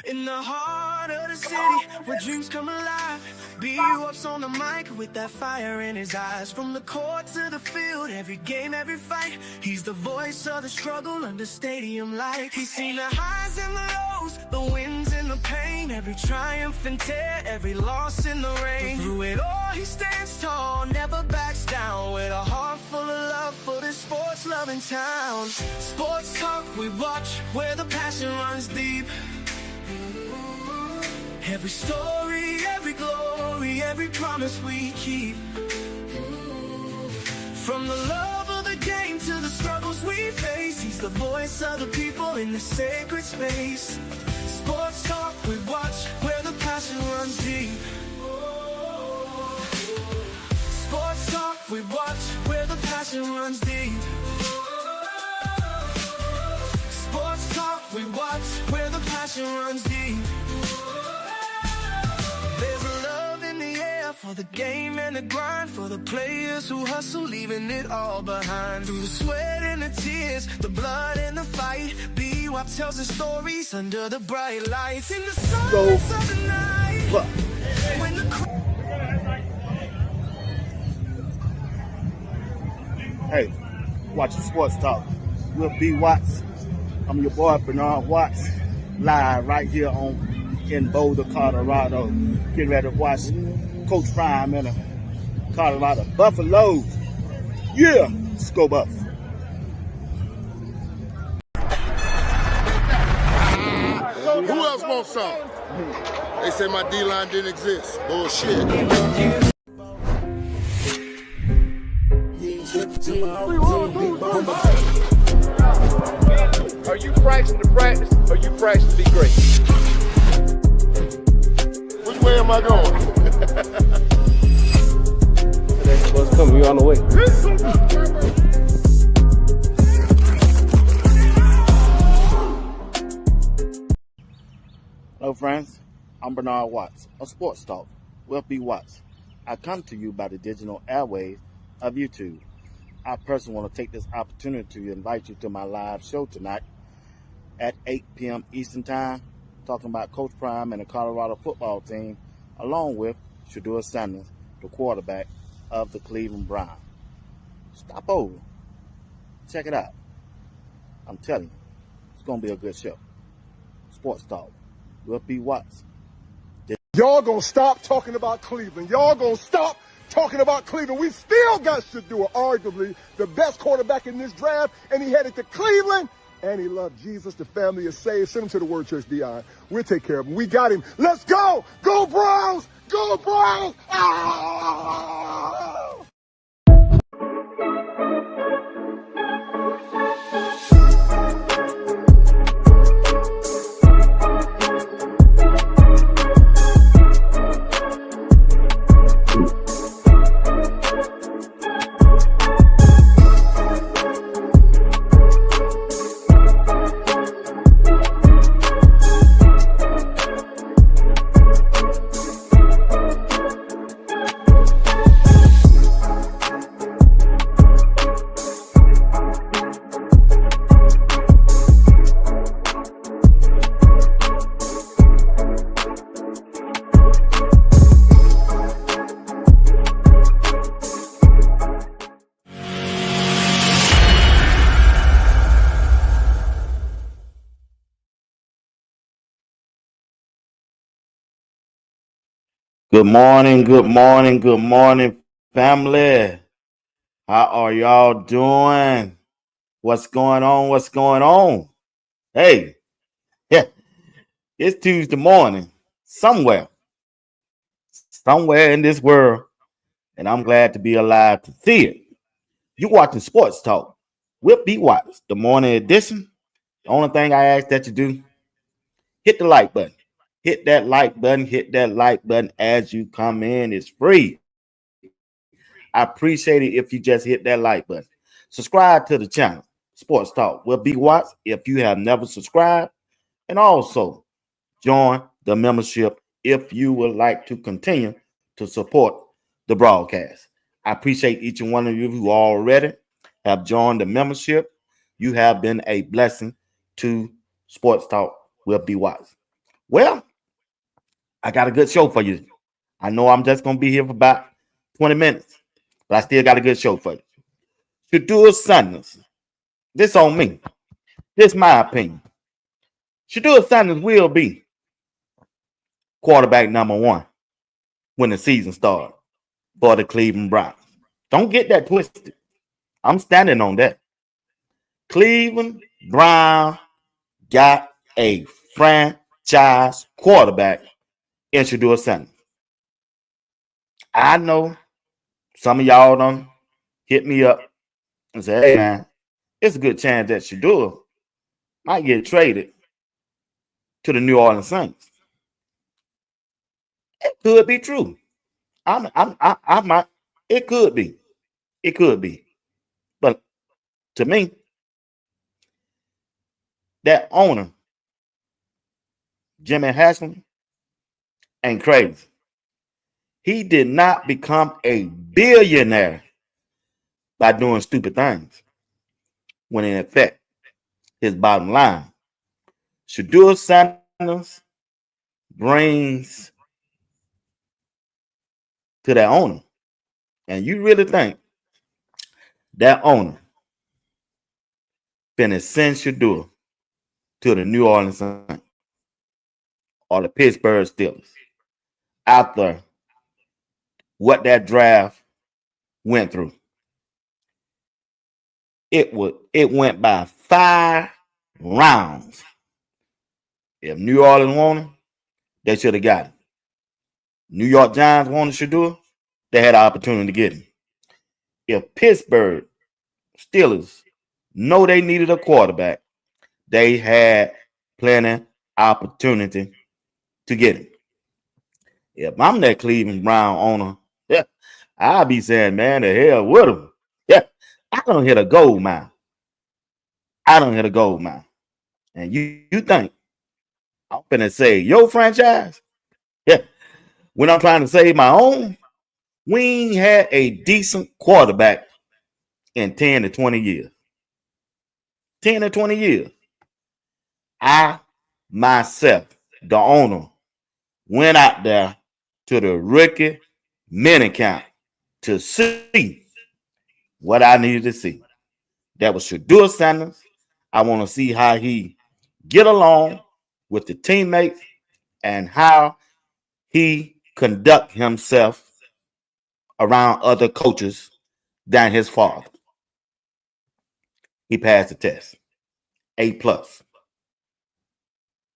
In the heart of the city, where dreams come alive, B-Up's on the mic with that fire in his eyes. From the court to the field, every game, every fight, he's the voice of the struggle under stadium lights. He's seen the highs and the lows, the wins and the pain, every triumph and tear, every loss in the rain. But through it all, he stands tall, never backs down, with a heart full of love for this sports-loving town. Sports talk we watch, where the passion runs deep. Every story, every glory, every promise we keep. From the love of the game to the struggles we face, he's the voice of the people in the sacred space. Sports talk we watch, where the passion runs deep. Sports talk we watch, where the passion runs deep. Sports talk we watch, where the passion runs deep. There's a love in the air for the game and the grind, for the players who hustle, leaving it all behind. Through the sweat and the tears, the blood and the fight, B-Wop tells the stories under the bright lights. In the silence of the night, when the Hey, watching Sports Talk with B. Watts. I'm your boy Bernard Watts, live right here in Boulder, Colorado. Getting ready to watch Coach Prime in the Colorado Buffaloes. Yeah, let's go Buff. Who else wants some? They say my D-line didn't exist. Bullshit. Are you practicing to practice, or you practicing to be great? Which way am I going? What's coming? You on the way. Hello friends, I'm Bernard Watts of Sports Talk with B. Watts. I come to you by the digital airwaves of YouTube. I personally want to take this opportunity to invite you to my live show tonight at 8 p.m. Eastern Time, talking about Coach Prime and the Colorado football team, along with Shedeur Sanders, the quarterback of the Cleveland Browns. Stop over. Check it out. I'm telling you, it's going to be a good show. Sports Talk with B. Watts. Y'all gonna stop talking about Cleveland. Y'all gonna stop talking about Cleveland. We still got Shedeur, arguably the best quarterback in this draft, and he headed to Cleveland, and he loved Jesus. The family is saved. Send him to the Word Church, DI. We'll take care of him. We got him. Let's go! Go Browns! Go Browns! Ah! Good morning, family. How are y'all doing? What's going on? Hey, yeah, it's Tuesday morning somewhere in this world, and I'm glad to be alive to see it. You watching Sports Talk with B. Watts, the morning edition. The only thing I ask that you do, hit the like button. Hit that like button as you come in. It's free. I appreciate it if you just hit that like button. Subscribe to the channel, Sports Talk with B. Watts, if you have never subscribed. And also join the membership if you would like to continue to support the broadcast. I appreciate each and one of you who already have joined the membership. You have been a blessing to Sports Talk with B. Watts. Well, I got a good show for you. I know I'm just gonna be here for about 20 minutes, but I still got a good show for you. Shedeur Sanders. This on me. This my opinion. Shedeur Sanders will be quarterback number one when the season starts for the Cleveland Browns. Don't get that twisted. I'm standing on that. Cleveland Brown got a franchise quarterback in Shedeur Sanders. I know some of y'all done hit me up and say, hey man, it's a good chance that Shedeur might get traded to the New Orleans Saints. It could be true. I might. It could be. It could be. But to me, that owner, Jimmy Haslam, ain't crazy. He did not become a billionaire by doing stupid things. When in effect, his bottom line, Shedeur Sanders brings to that owner. And you really think that owner finna send Shedeur to the New Orleans Saints or the Pittsburgh Steelers after what that draft went through? It went by 5 rounds. If New Orleans wanted, they should have got him. New York Giants wanted Shedeur, they had an opportunity to get him. If Pittsburgh Steelers know they needed a quarterback, they had plenty opportunity to get him. If I'm that Cleveland Brown owner, yeah, I'll be saying, man, the hell with him. Yeah, I don't hit a gold mine. And you think I'm finna save your franchise? Yeah. When I'm trying to save my own, we ain't had a decent quarterback in 10 to 20 years. 10 to 20 years. I, myself, the owner, went out there to the rookie minicamp to see what I needed to see. That was Shedeur Sanders. I want to see how he get along with the teammates and how he conduct himself around other coaches than his father. He passed the test. A+.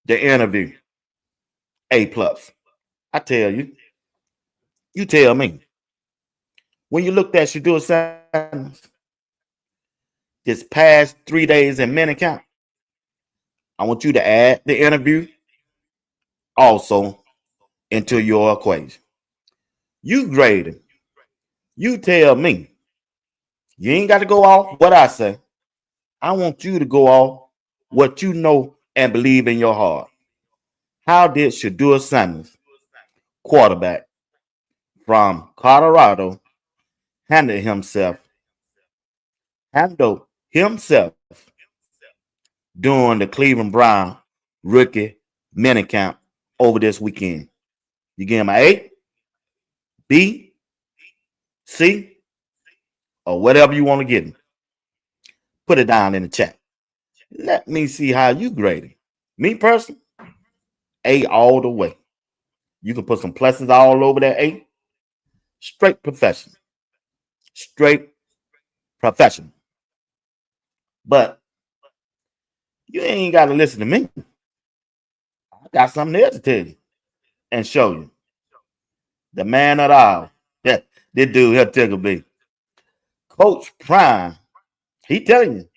The interview. A+. I tell you. You tell me. When you looked at Shedeur Sanders this past 3 days in minicamp, I want you to add the interview also into your equation. You grade him. You tell me. You ain't got to go off what I say. I want you to go off what you know and believe in your heart. How did Shedeur Sanders, quarterback from Colorado, handle himself during the Cleveland Brown rookie minicamp over this weekend? You give him an A, B, C, or whatever you want to give him. Put it down in the chat. Let me see how you grade it. Me personally, A all the way. You can put some pluses all over that A. Straight professional. But you ain't got to listen to me. I got something else to tell you and show you. The man of the hour. Yeah, this dude here tickle me. Coach Prime, he telling you,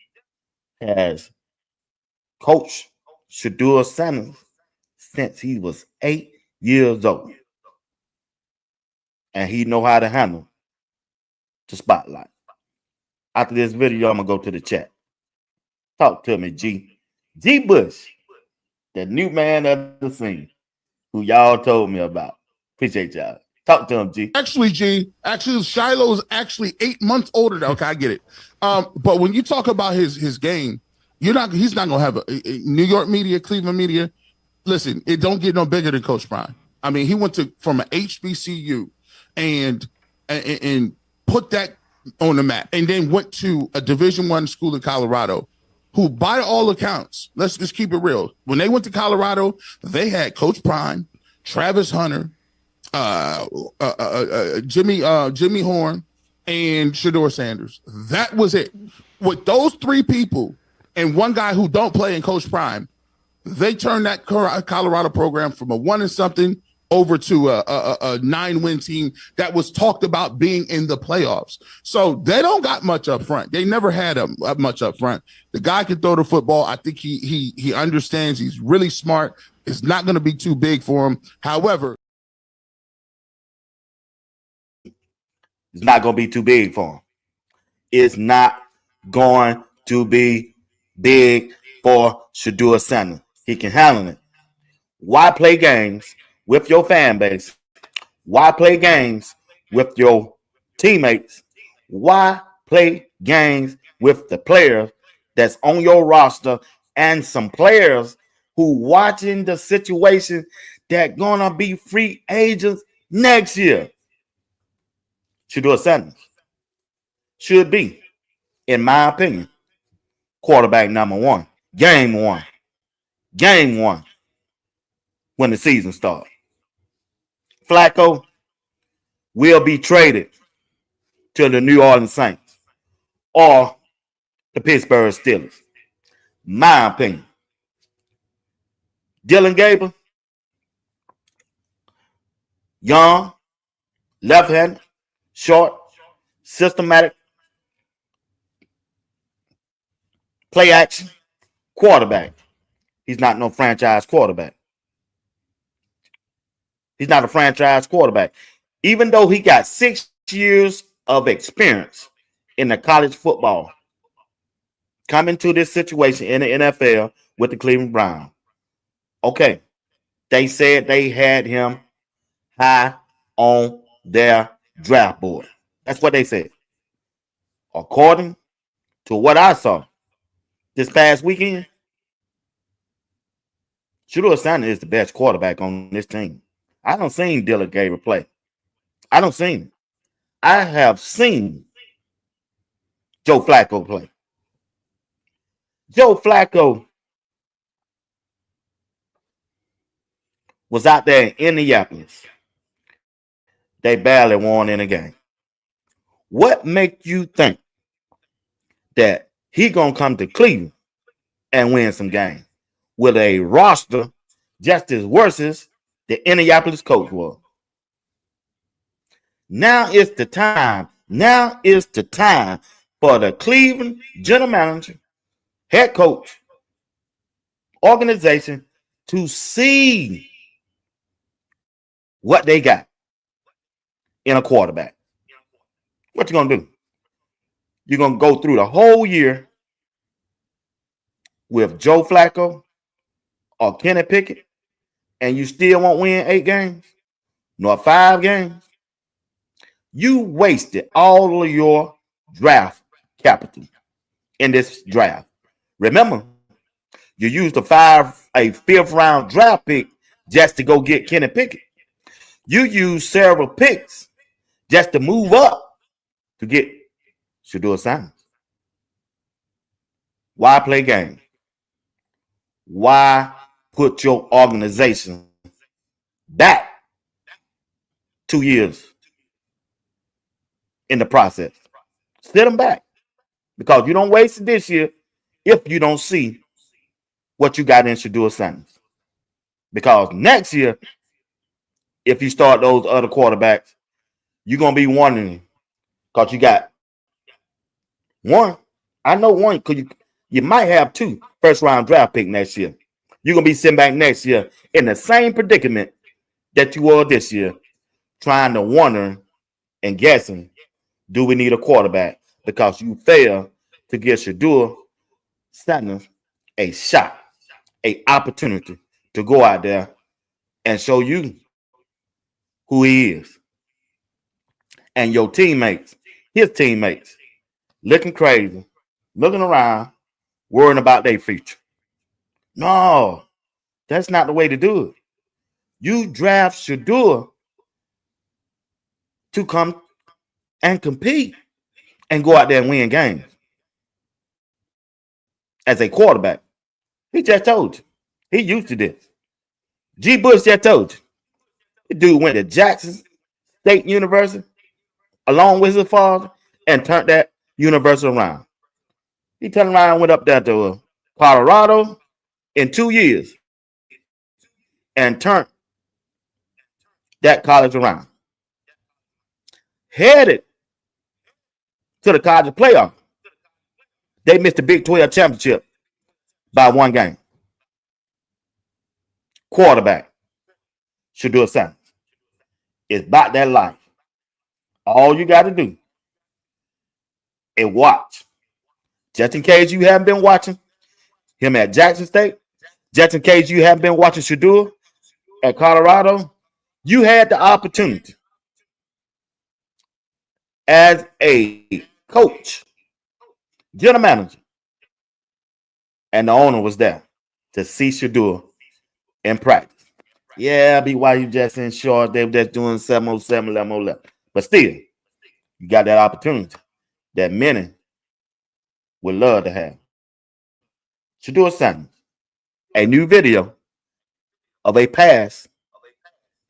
has coached Shedeur Sanders since he was 8 years old. And he know how to handle the spotlight. After this video, I'm going to go to the chat. Talk to me, G. G Bush, the new man of the scene, who y'all told me about. Appreciate y'all. Talk to him, G. Actually, Shiloh is actually 8 months older. Okay, I get it. But when you talk about his game, he's not gonna have a New York media, Cleveland media. listen, it don't get no bigger than Coach Prime. I mean, he went from an HBCU and put that on the map, and then went to a Division I school in Colorado, who, by all accounts, let's just keep it real. When they went to Colorado, they had Coach Prime, Travis Hunter, Jimmy Horn, and Shedeur Sanders. That was it. With those three people and one guy who don't play in Coach Prime, they turned that Colorado program from a 1-something over to a 9-win team that was talked about being in the playoffs. So they don't got much up front. They never had much up front. The guy can throw the football. I think he understands. He's really smart. It's not going to be too big for him. However, it's not going to be too big for him. It's not going to be big for Shedeur Sanders. He can handle it. Why play games with your fan base? Why play games with your teammates? Why play games with the players that's on your roster and some players who watching the situation that gonna be free agents next year? Shedeur Sanders should be, in my opinion, quarterback number one. Game one when the season starts. Flacco will be traded to the New Orleans Saints or the Pittsburgh Steelers. My opinion. Dylan Gabriel, young, left-handed, short, systematic, play action quarterback. He's not no franchise quarterback. He's not a franchise quarterback. Even though he got 6 years of experience in the college football, coming to this situation in the NFL with the Cleveland Browns. Okay, they said they had him high on their draft board. That's what they said. According to what I saw this past weekend, Shedeur Sanders is the best quarterback on this team. I don't seen Dylan Gabriel play. I don't seen him. I have seen Joe Flacco play. Joe Flacco was out there in Indianapolis. They barely won in a game. What make you think that he gonna come to Cleveland and win some games with a roster just as worse as the Indianapolis coach was? Now is the time. Now is the time for the Cleveland general manager, head coach, organization to see what they got in a quarterback. What you gonna do? You're gonna go through the whole year with Joe Flacco or Kenny Pickett, and you still won't win 8 games, nor 5 games? You wasted all of your draft capital in this draft. Remember, you used a 5th round draft pick just to go get Kenny Pickett. You used several picks just to move up to get Shedeur Sanders. Why play games? Why put your organization back 2 years in the process? Sit them back, because you don't waste it this year if you don't see what you got in Shedeur Sanders. Because next year, if you start those other quarterbacks, you're going to be wondering, because you got one. I know one, because you might have 2 first-round draft pick next year. You're going to be sitting back next year in the same predicament that you were this year, trying to wonder and guessing, do we need a quarterback? Because you failed to give Shedeur Sanders a shot, an opportunity to go out there and show you who he is. And your teammates, his teammates, looking crazy, looking around, worrying about their future. No, That's not the way to do it. You draft Shedeur to come and compete and go out there and win games as a quarterback. He just told you. He used to this. G. Bush just told you. The dude went to Jackson State University along with his father and turned that university around. He turned around and went up there to Colorado in 2 years and turned that college around. Headed to the college playoff. They missed the Big 12 championship by 1 game. Quarterback, Shedeur Sanders. It's about that life. All you got to do is watch. Just in case you haven't been watching him at Jackson State, just in case you haven't been watching Shedeur at Colorado, you had the opportunity as a coach, general manager, and the owner was there to see Shedeur in practice. Yeah, BYU just in short, they were just doing 707, 11. But still, you got that opportunity that many would love to have. Shedeur Sanders, a new video of a pass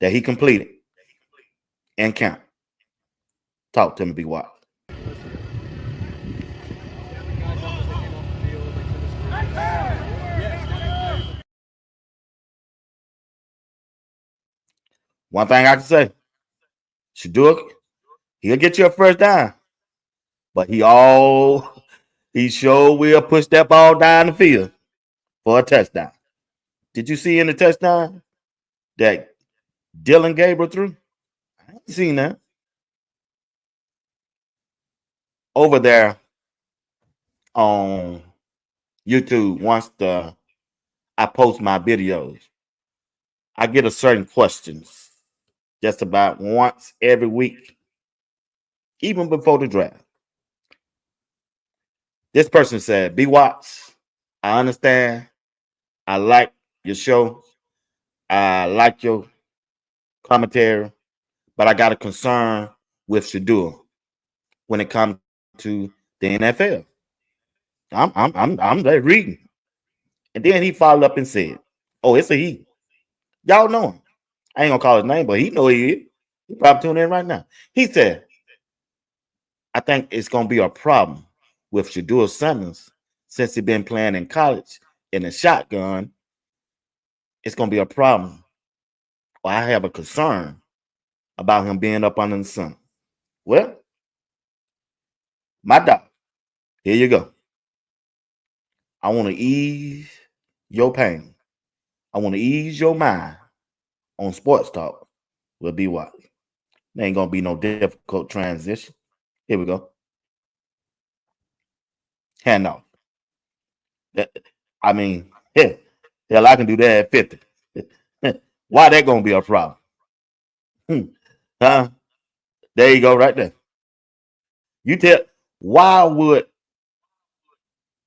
that he completed in camp. Talk to me, BYU. One thing I can say, Shedeur, he'll get you a first down, but he sure will push that ball down the field for a touchdown. Did you see in the touchdown that Dylan Gabriel threw? I ain't seen that. Over there on YouTube, once I post my videos, I get a certain questions just about once every week, even before the draft. This person said, B. Watts, I understand. I like your show. I like your commentary, but I got a concern with Shedeur when it comes to the NFL. I'm there reading. And then he followed up and said, oh, it's a he. Y'all know him. I ain't gonna call his name, but he know he is. He probably tuning in right now. He said, I think it's gonna be a problem with Shedeur Sanders since he's been playing in college in a shotgun. It's gonna be a problem. Or I have a concern about him being up under the sun. Well, my dog, here you go. I want to ease your pain. I want to ease your mind on Sports Talk with B. Watt. There ain't gonna be no difficult transition. Here we go. Hand off. I mean, hell, I can do that at 50. Why that gonna be a problem? Huh? There you go, right there. You tell, why would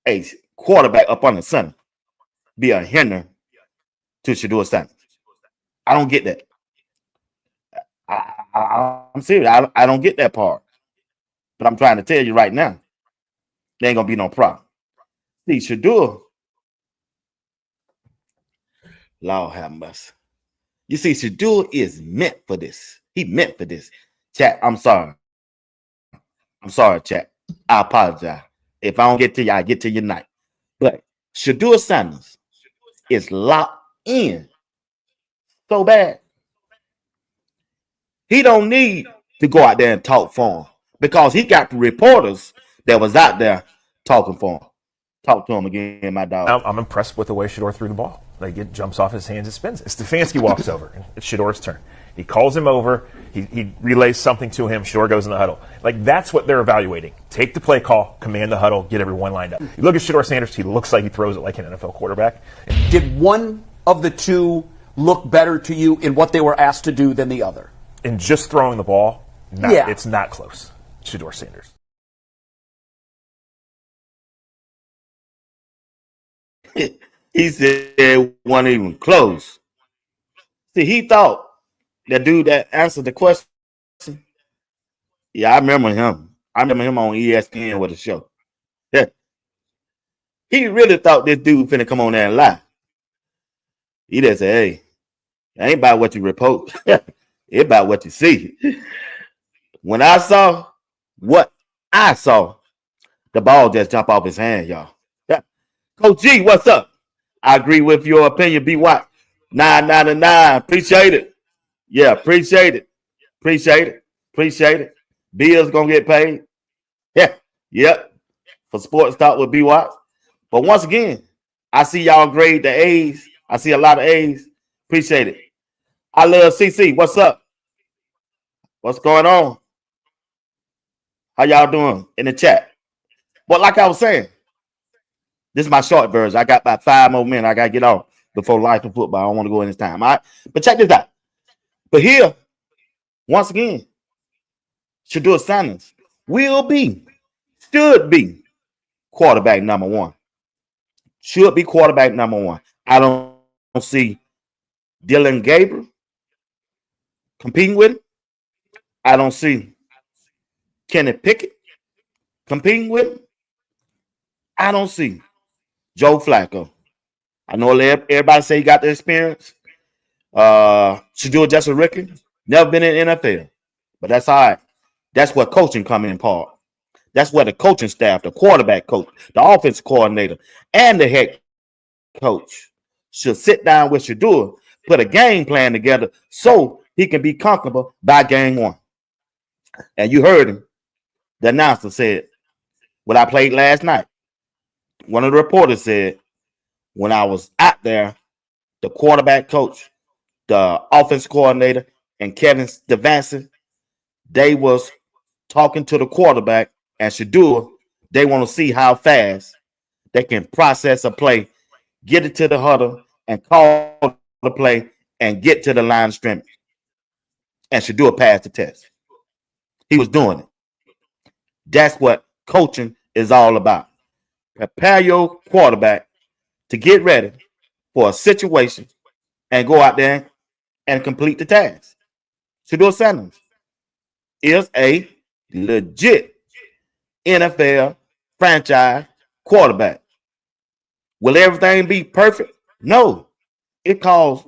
a quarterback up on the sun be a hinder to Shedeur Sanders? I don't get that. I'm serious. I don't get that part. But I'm trying to tell you right now, there ain't gonna be no problem. See, Shedeur, Lord have mercy. You see, Shedeur is meant for this. He meant for this. Chat, I'm sorry. I'm sorry, chat. I apologize. If I don't get to you, I get to you tonight. But Shedeur Sanders is locked in so bad. He don't need to go out there and talk for him because he got the reporters that was out there talking for him. Talk to him again, my dog. I'm impressed with the way Shedeur threw the ball. Like, it jumps off his hands, it spins. Stefanski walks over, and it's Shedeur's turn. He calls him over. He relays something to him. Shedeur goes in the huddle. Like, that's what they're evaluating. Take the play call, command the huddle, get everyone lined up. You look at Shedeur Sanders, he looks like he throws it like an NFL quarterback. Did one of the two look better to you in what they were asked to do than the other? In just throwing the ball, it's not close. Shedeur Sanders. He said it wasn't even close. See, he thought that dude that answered the question. Yeah, I remember him. I remember him on ESPN with a show. Yeah. He really thought this dude finna come on there and lie. He just said, hey, it ain't about what you report. It's about what you see. When I saw what I saw, the ball just jump off his hand, y'all. Yeah. Coach G, what's up? I agree with your opinion, B. Watt. 999. Appreciate it. Yeah, appreciate it. Appreciate it. Appreciate it. Bills gonna get paid. Yeah. Yep. For sports talk with B. Watt. But once again, I see y'all grade the A's. I see a lot of A's. Appreciate it. I love CC. What's up? What's going on? How y'all doing in the chat? But like I was saying, this is my short version. I got about 5 more minutes. I got to get off before life and football. I don't want to go in this time. All right? But check this out. But here, once again, Shedeur Sanders should be quarterback number one. Should be quarterback number one. I don't see Dylan Gabriel competing with him. I don't see Kenny Pickett competing with him. I don't see Joe Flacco. I know everybody say he got the experience. Shedeur just a rookie. Never been in the NFL. But that's all right. That's where coaching come in part. That's where the coaching staff, the quarterback coach, the offensive coordinator, and the head coach should sit down with Shedeur, put a game plan together so he can be comfortable by game one. And you heard him. The announcer said, when I played last night, one of the reporters said, when I was out there, the quarterback coach, the offense coordinator, and Kevin Stefanski, they was talking to the quarterback and Shedeur. They want to see how fast they can process a play, get it to the huddle, and call the play and get to the line of scrimmage. And Shedeur passed the test. He was doing it. That's what coaching is all about. Prepare your quarterback to get ready for a situation and go out there and complete the task. Shedeur Sanders is a legit NFL franchise quarterback. Will everything be perfect? No. It calls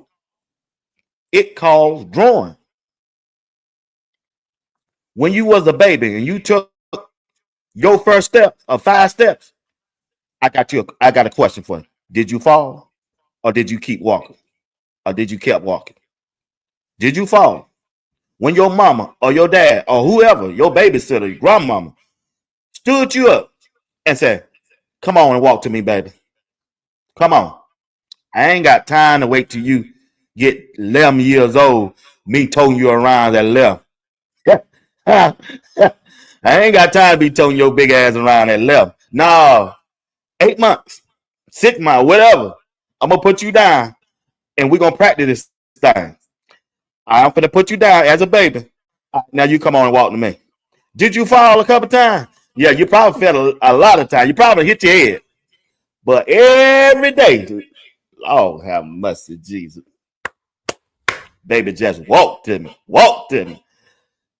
growing. When you was a baby and you took your first step of 5 steps, I got a question for you. Did you fall? Or did you keep walking? Or did you keep walking? Did you fall? When your mama or your dad or whoever, your babysitter, your grandmama, stood you up and said, come on and walk to me, baby. Come on. I ain't got time to wait till you get 11 years old, me towing you around that left. I ain't got time to be towing your big ass around that left. No, 8 months, 6 months, whatever. I'm going to put you down and we're going to practice this thing. I'm going to put you down as a baby. Now you come on and walk to me. Did you fall a couple times? Yeah, you probably fell a lot of times. You probably hit your head. But every day, oh, have mercy, Jesus. Baby, just walk to me. Walk to me.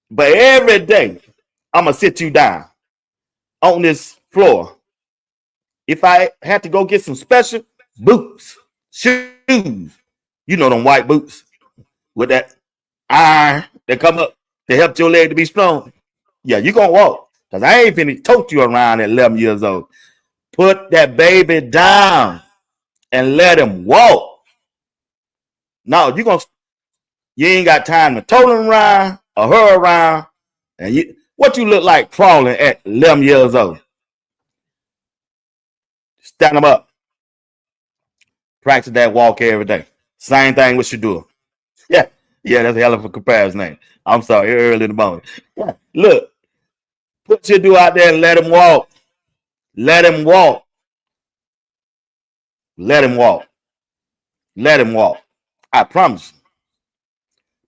But every day, I'm going to sit you down on this floor. If I had to go get some special boots, shoes, you know them white boots with that iron that come up to help your leg to be strong. Yeah, you going to walk. Because I ain't finna tote you around at 11 years old. Put that baby down and let him walk. No, you ain't got time to tote him around or her around. And what you look like crawling at 11 years old? Stand them up. Practice that walk every day. Same thing with Shedeur. Yeah, that's a hell of a comparison name. I'm sorry, early in the morning. Yeah. Look, put Shedeur out there and let him walk. Let him walk. Let him walk. Let him walk. I promise you.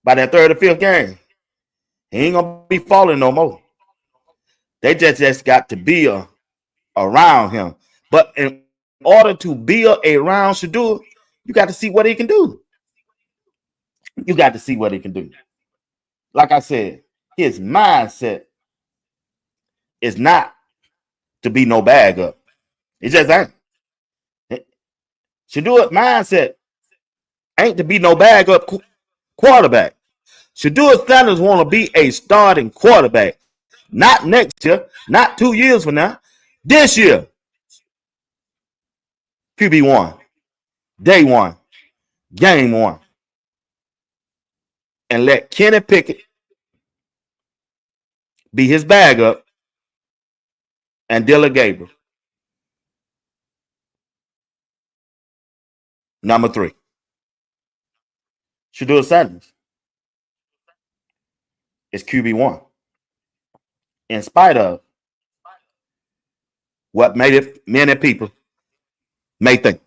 By that third or fifth game, he ain't gonna be falling no more. They just got to be around him. But order to build around Shedeur, you got to see what he can do. You got to see what he can do. Like I said, his mindset is not to be no bag up. It just ain't. Shedeur's mindset ain't to be no bag up quarterback. Shedeur Sanders want to be a starting quarterback. Not next year, not 2 years from now. This year. QB1. Day one. Game one. And let Kenny Pickett be his bag up and Dylan Gabriel. Number 3. Shedeur Sanders is QB1. In spite of what many people may think.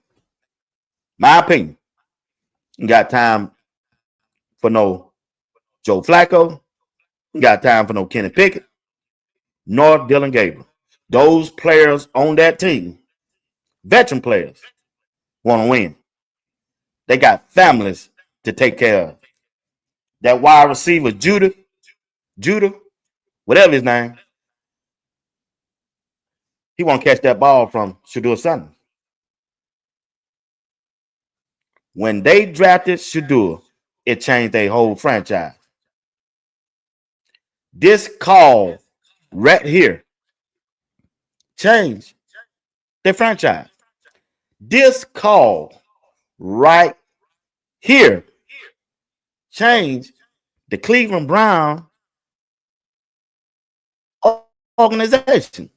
My opinion. You got time for no Joe Flacco. You got time for no Kenny Pickett. Nor Dylan Gabriel. Those players on that team, veteran players, want to win. They got families to take care of. That wide receiver, Judah, whatever his name, he won't catch that ball from Shedeur Sanders. When they drafted Shedeur, it changed their whole franchise. This call right here changed their franchise. This call right here changed the Cleveland Browns organization.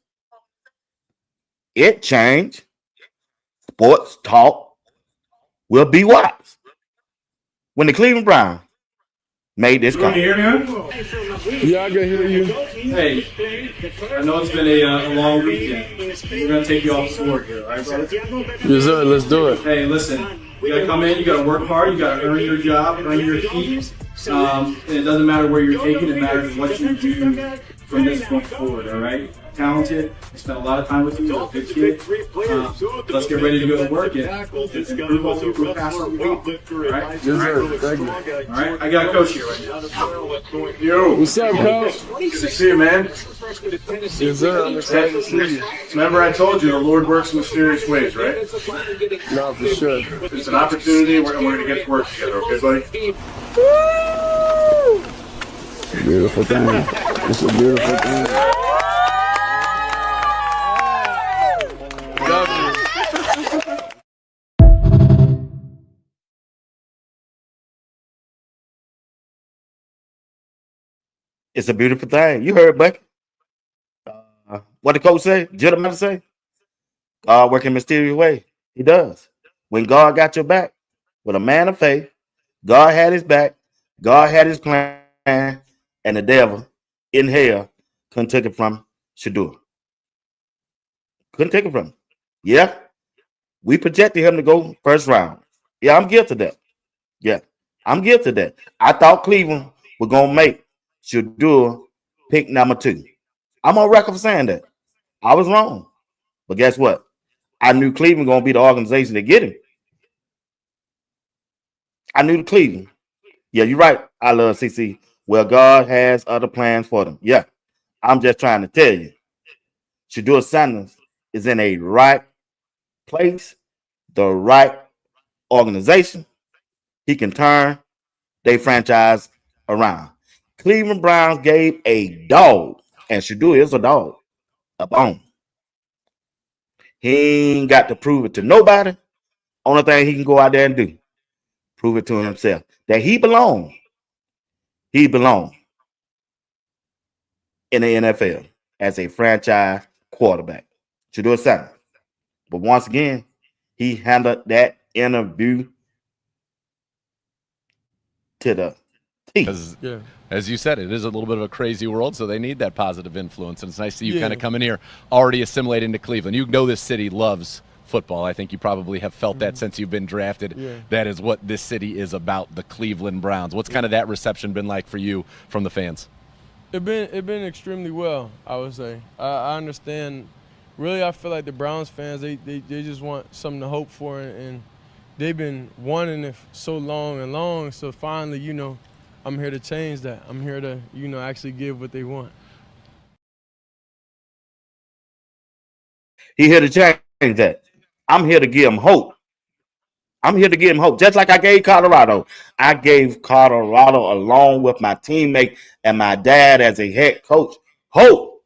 It changed sports talk will be wise. When the Cleveland Browns made this call. Can you hear me? Yeah, I can hear you. Hey, I know it's been a long weekend. We're going to take you off the floor here, all right, brother? Yes, sir. Let's do it. Hey, listen, you got to come in, you got to work hard, you got to earn your job, earn your keep. And it doesn't matter where you're taking, it matters what you do from this point forward, all right? Talented, I spent a lot of time with you, you're a good kid. Let's get ready to go to work and improve on your past work well, all right? Yes, sir. Thank you. All right, I got a coach here right now. Yo. What's up, coach? Good to see you, man. Yes, sir. I'm excited to see you. Remember I told you the Lord works in mysterious ways, right? No, for sure. It's an opportunity, we're going to get to work together, okay, buddy? It's a beautiful thing. It's a beautiful thing. It's a beautiful thing. You heard, Bucky. What the coach say? Gentleman say? God work in mysterious way. He does. When God got your back, with a man of faith, God had his back, God had his plan, and the devil in hell couldn't take it from Shedeur. Couldn't take it from him. Yeah. We projected him to go first round. Yeah, I'm guilty of that. Yeah, I'm guilty of that. I thought Cleveland was going to make Shedeur pick number 2. I'm on record for saying that. I was wrong. But guess what? I knew Cleveland going to be the organization to get him. I knew the Cleveland. Yeah, you're right. I love CC. Well, God has other plans for them. Yeah, I'm just trying to tell you. Shedeur Sanders is in a right place, the right organization. He can turn their franchise around. Cleveland Browns gave a dog, and Shedeur is a dog, a bone. He ain't got to prove it to nobody. Only thing he can go out there and do, prove it to himself that he belongs. He belongs in the NFL as a franchise quarterback. Shedeur Sanders. But once again, he handled that interview to the T. Yeah. As you said, it is a little bit of a crazy world, so they need that positive influence. And it's nice that you kind of come in here already assimilate into Cleveland. You know this city loves football. I think you probably have felt that since you've been drafted. Yeah. That is what this city is about, the Cleveland Browns. What's kind of that reception been like for you from the fans? It been extremely well, I would say. I understand really, I feel like the Browns fans, they just want something to hope for, and they've been wanting it so long. So finally, I'm here to change that. I'm here to, actually give what they want. He here to change that. I'm here to give him hope. I'm here to give him hope. Just like I gave Colorado. I gave Colorado, along with my teammate and my dad as a head coach, hope.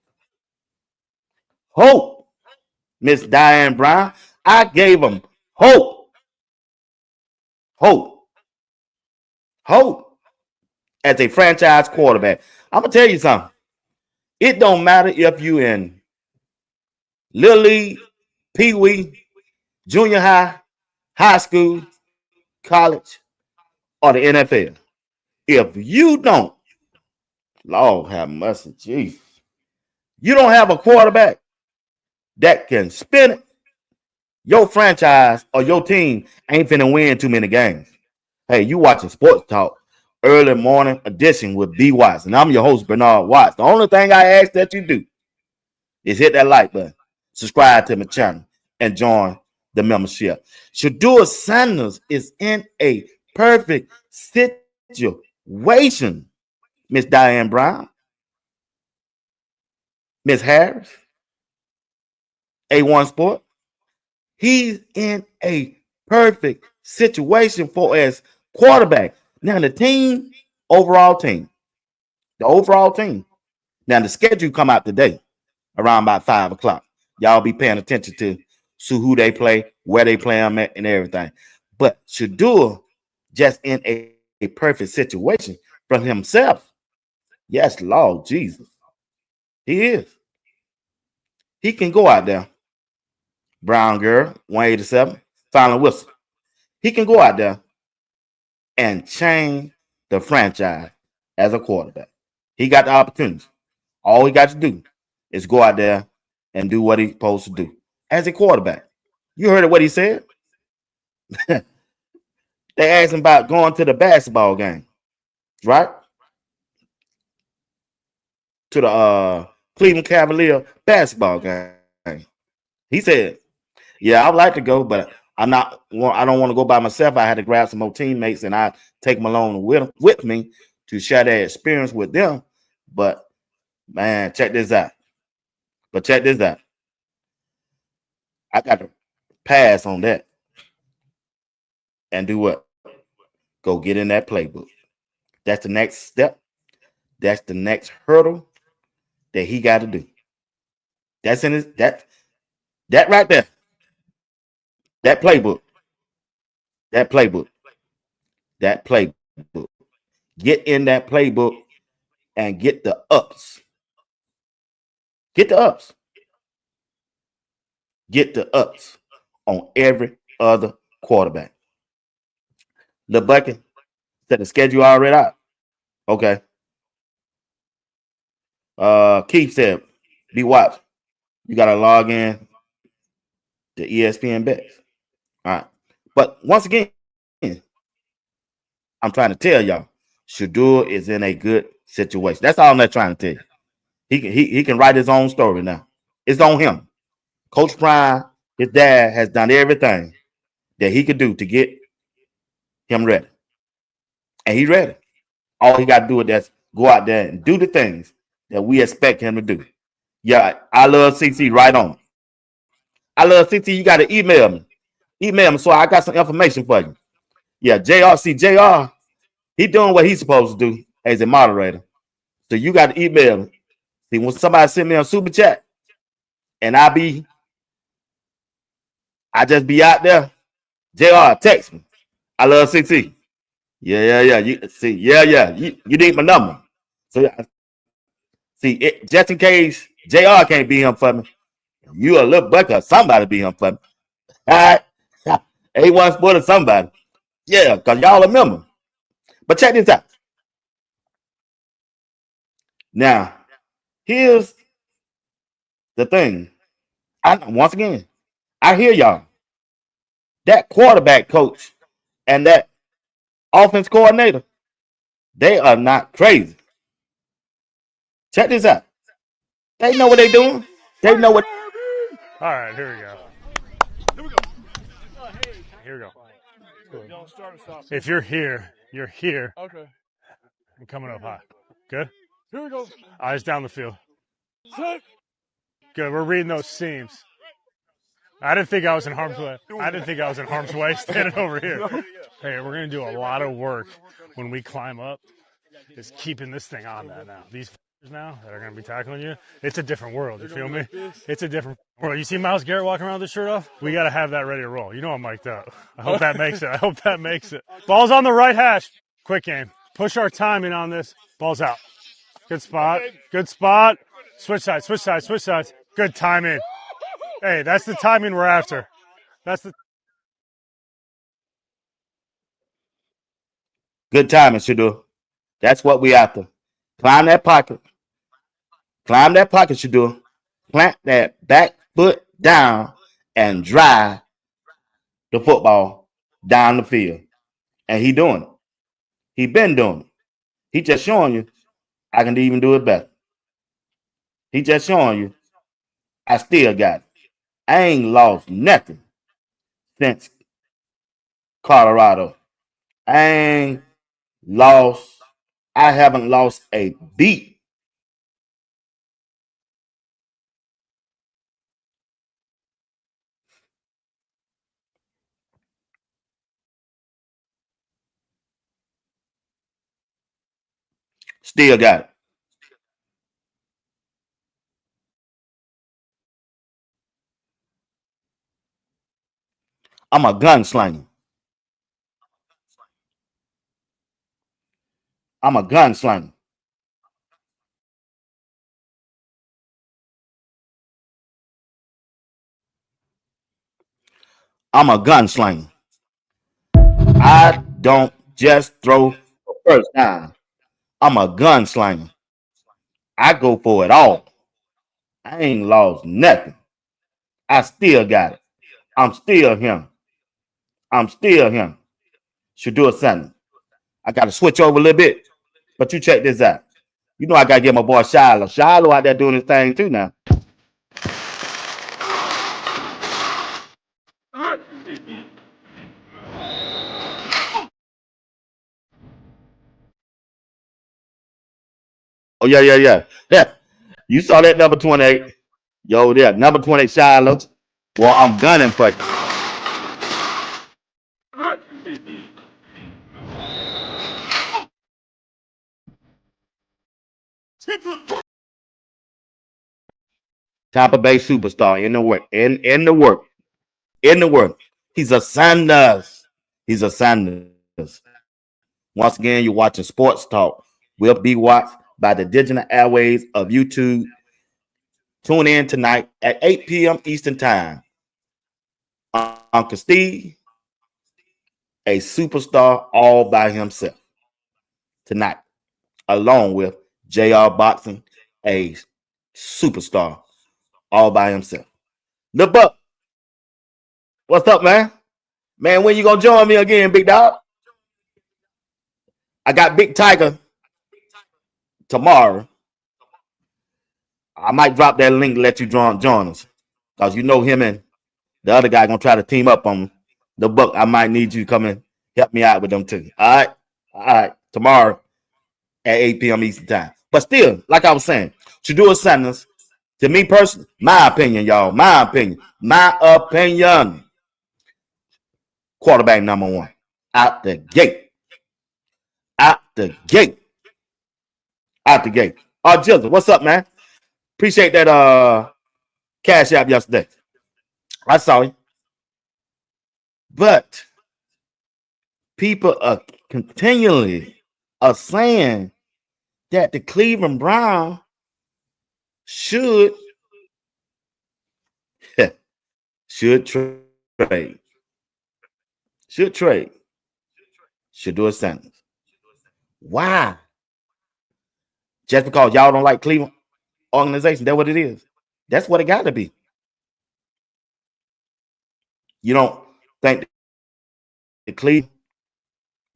Hope. Miss Diane Brown. I gave him hope. Hope. Hope. As a franchise quarterback. I'm going to tell you something. It don't matter if you in Little League, Pee Wee, junior high, high school, college, or the NFL. If you don't, Lord have mercy, Jesus, you don't have a quarterback that can spin it, your franchise or your team ain't finna win too many games. Hey, you watching Sports Talk, early morning edition with B. Watts, and I'm your host, Bernard Watts. The only thing I ask that you do is hit that like button, subscribe to my channel, and join the membership. Shedeur Sanders is in a perfect situation. Miss Diane Brown, Miss Harris, A1 Sport. He's in a perfect situation for as quarterback. Now the team, the overall team. Now the schedule come out today around about 5 o'clock. Y'all be paying attention to who they play, where they play them at, and everything. But Shedeur just in a perfect situation from himself. Yes, Lord Jesus. He is. He can go out there. Brown girl, 187, final whistle. He can go out there and change the franchise as a quarterback. He got the opportunity. All he got to do is go out there and do what he's supposed to do as a quarterback. You heard what he said? They asked him about going to the basketball game, right? To the Cleveland Cavalier basketball game. He said, yeah, I would like to go, but I don't want to go by myself. I had to grab some more teammates and I take them along with me to share that experience with them. But man, check this out. I got to pass on that and do what? Go get in that playbook. That's the next step. That's the next hurdle that he got to do. That's in his that right there. That playbook. That playbook. Get in that playbook and get the ups. Get the ups. Get the ups on every other quarterback. The bucket set the schedule already out. Okay. Keith said, be watched. You gotta log in to ESPN bets. All right. But once again, I'm trying to tell y'all, Shedeur is in a good situation. That's all I'm not trying to tell you. He can write his own story now. It's on him. Coach Prime, his dad, has done everything that he could do to get him ready. And he's ready. All he got to do is just go out there and do the things that we expect him to do. Yeah, I love CC right on. I love CC. You got to email me. Email me so I got some information for you. Yeah, JR, he doing what he's supposed to do as a moderator. So you got to email me. See, when somebody send me a super chat and I just be out there, JR, text me. I love CC. Yeah. You see, you need my number. So see, just in case JR can't be him for me, you a little bucket, somebody be him for me. All right. A1 Sport or somebody. Yeah, because y'all remember. But check this out. Now, here's the thing. Once again, I hear y'all. That quarterback coach and that offense coordinator, they are not crazy. Check this out. They know what they're doing. They know what. All right, here we go. Here we go. If you're here, you're here. Okay. And coming up high. Good? Here we go. Eyes down the field. Set. Good. We're reading those seams. I didn't think I was in harm's way. I didn't think I was in harm's way standing over here. Hey, we're going to do a lot of work when we climb up is keeping this thing on that now. These now that are going to be tackling you, it's a different world. You feel me? It's a different world. You see Myles Garrett walking around with his shirt off? We got to have that ready to roll. You know I'm mic'd up. I hope that makes it. I hope that makes it. Ball's on the right hash. Quick game. Push our timing on this. Ball's out. Good spot. Good spot. Switch sides, switch sides, switch sides. Good timing. Hey, that's the timing we're after. That's the Good timing, Shedeur. That's what we after. Climb that pocket. Climb that pocket, Shedeur. Plant that back foot down and drive the football down the field. And he doing it. He been doing it. He just showing you I can even do it better. He just showing you I still got it. I ain't lost nothing since Colorado. I haven't lost a beat. Still got it. I'm a gunslinger. I'm a gunslinger. I'm a gunslinger. I don't just throw the first down. I'm a gunslinger. I go for it all. I ain't lost nothing. I still got it. I'm still him. I'm still him. Shedeur Sanders. I got to switch over a little bit, but you check this out. You know I got to get my boy Shiloh. Shiloh out there doing his thing too now. Oh, yeah. Yeah. You saw that number 28. Yo, there. Number 28, Shiloh. Well, I'm gunning for you. Tampa Bay superstar in the work. In the work. In the work. He's a Sanders. He's a Sanders. Once again, you're watching Sports Talk. Will be watched by the digital airways of YouTube. Tune in tonight at 8 p.m. Eastern Time. Uncle Steve, a superstar all by himself. Tonight, along with JR Boxing, a superstar all by himself. The Buck, what's up, man? Man, when you gonna join me again, big dog? I got Big Tiger tomorrow. I might drop that link to let you join us. Because you know him and the other guy gonna try to team up on the Buck. I might need you to come and help me out with them too. All right. Tomorrow at 8 p.m. Eastern Time. But still, like I was saying, Shedeur Sanders, to me personally, my opinion, y'all, my opinion, quarterback number one. Out the gate. Jizzle, what's up, man? Appreciate that cash app yesterday. I saw you. But people are continually saying that the Cleveland Browns should trade. Shedeur Sanders. Why? Just because y'all don't like Cleveland organization? That's what it is. That's what it got to be. You don't think the Cleveland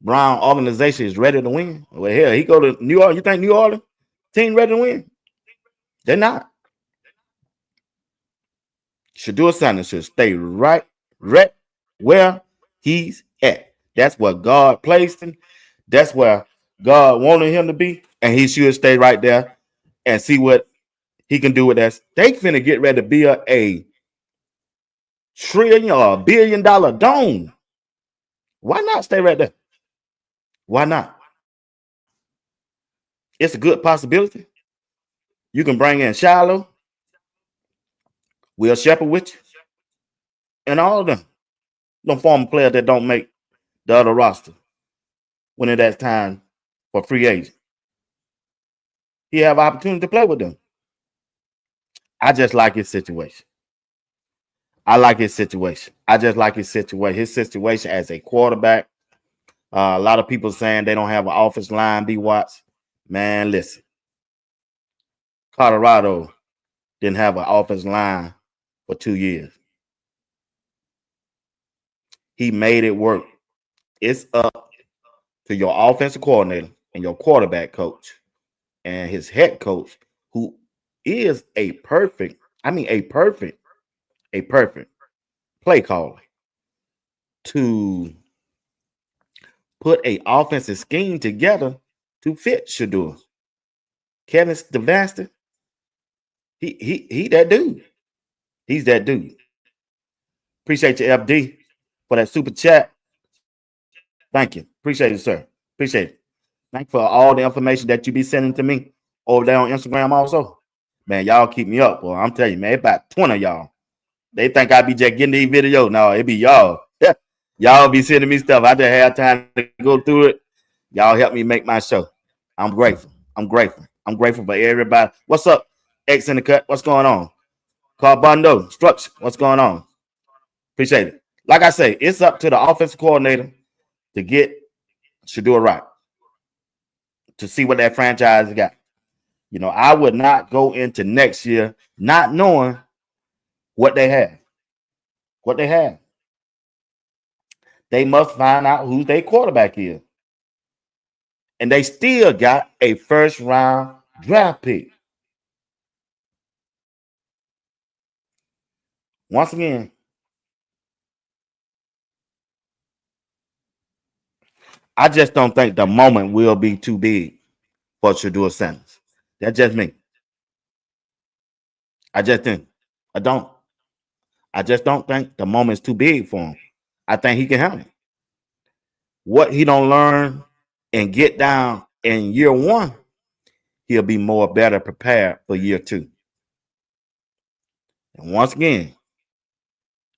Brown organization is ready to win? Well, hell, he go to New Orleans. You think New Orleans team ready to win? They're not. Shedeur Sanders should stay right where he's at. That's where God placed him. That's where God wanted him to be, and he should stay right there and see what he can do with that. They finna get ready to build a trillion or $1 billion dome. Why not stay right there? Why not? It's a good possibility. You can bring in Shiloh, Will Shepherd with you, and all of them former players that don't make the other roster when it is time for free agent. He have opportunity to play with them. I just like his situation. I like his situation. I just like his situation. His situation as a quarterback. A lot of people saying they don't have an offensive line. B. Watts, man, listen. Colorado didn't have an offensive line for 2 years. He made it work. It's up to your offensive coordinator and your quarterback coach and his head coach, who is a perfect play caller, to put a offensive scheme together to fit Shedeur. Kevin Stefanski, he that dude. He's that dude. Appreciate you, FD, for that super chat. Thank you. Appreciate it, sir. Appreciate it. Thank you for all the information that you be sending to me over there on Instagram also. Man, y'all keep me up, boy. I'm telling you, man, about 20 of y'all. They think I be just getting these videos. No, it be y'all. Y'all be sending me stuff. I just have time to go through it. Y'all help me make my show. I'm grateful. I'm grateful. I'm grateful for everybody. What's up, X in the cut? What's going on? Carbondo, Structure. What's going on? Appreciate it. Like I say, it's up to the offensive coordinator to get Shedeur right, to see what that franchise got. You know, I would not go into next year not knowing what they have. What they have. They must find out who their quarterback is. And they still got a first-round draft pick. Once again, I just don't think the moment will be too big for Shedeur Sanders. That's just me. I just think. I don't. I just don't think the moment's too big for him. I think he can handle it. What he don't learn and get down in year one, he'll be more better prepared for year two. And once again,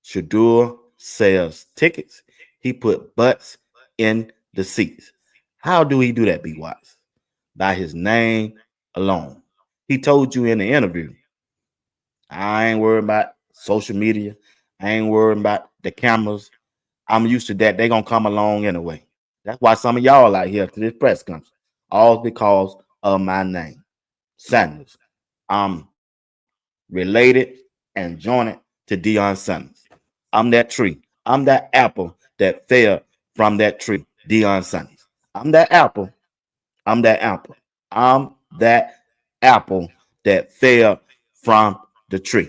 Shedeur sells tickets. He put butts in the seats. How do he do that, B. Watts? By his name alone. He told you in the interview, I ain't worried about social media. I ain't worried about the cameras. I'm used to that. They're going to come along anyway. That's why some of y'all out here to this press conference, all because of my name, Sanders. I'm related and joined to Deion Sanders. I'm that tree. I'm that apple that fell from that tree, Deion Sanders. I'm that apple. I'm that apple. I'm that apple that fell from the tree.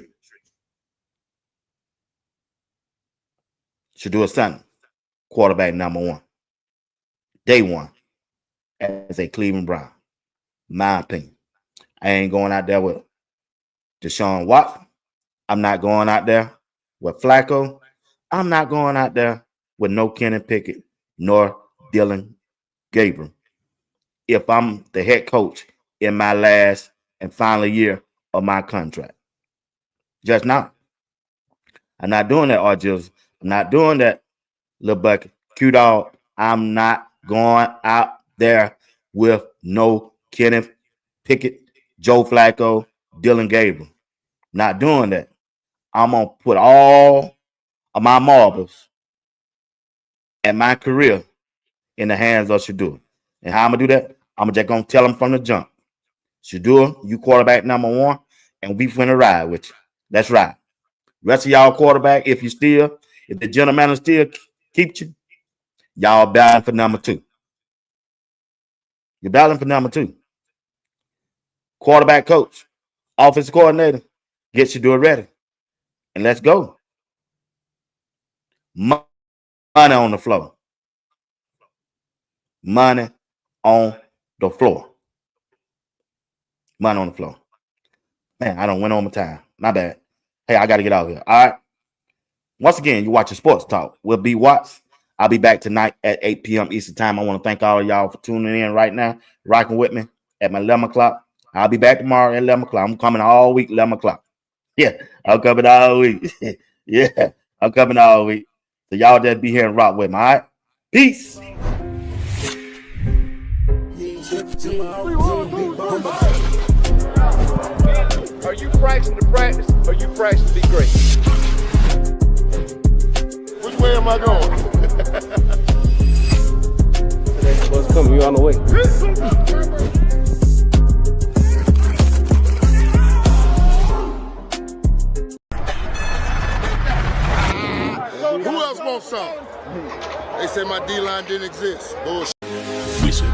Shedeur Sanders, quarterback number one. Day one as a Cleveland Brown. My opinion. I ain't going out there with Deshaun Watson. I'm not going out there with Flacco. I'm not going out there with no Kenny Pickett nor Dylan Gabriel. If I'm the head coach in my last and final year of my contract. Just not. I'm not doing that, RJs. I'm not doing that, Lil Bucket. Q-Dog, I'm not going out there with no Kenneth Pickett, Joe Flacco, Dylan Gabriel. Not doing that. I'm going to put all of my marbles and my career in the hands of Shedeur. And how I'm going to do that? I'm just going to tell him from the jump. Shedeur, you quarterback number one, and we finna ride with you. That's right. Rest of y'all quarterback, if the gentleman still keep you, y'all battling for number two. You're battling for number two. Quarterback coach, offensive coordinator, get Shedeur ready. and let's go. Money on the floor. Money on the floor. Money on the floor. Man, I don't win on my time. My bad. Hey, I got to get out of here. All right. Once again, you're watching Sports Talk with B. Watts. I'll be back tonight at 8 p.m. Eastern Time. I want to thank all of y'all for tuning in right now, rocking with me at my 11 o'clock. I'll be back tomorrow at 11 o'clock. I'm coming all week, 11 o'clock. Yeah, I'm coming all week. Yeah, I'm coming all week. So y'all just be here and rock with me, all right? Peace. Are you practicing to practice or you practicing to be great? Which way am I going? Next bus coming, you on the way. Who else wants some? They said my D-line didn't exist. Bullshit. Wizard.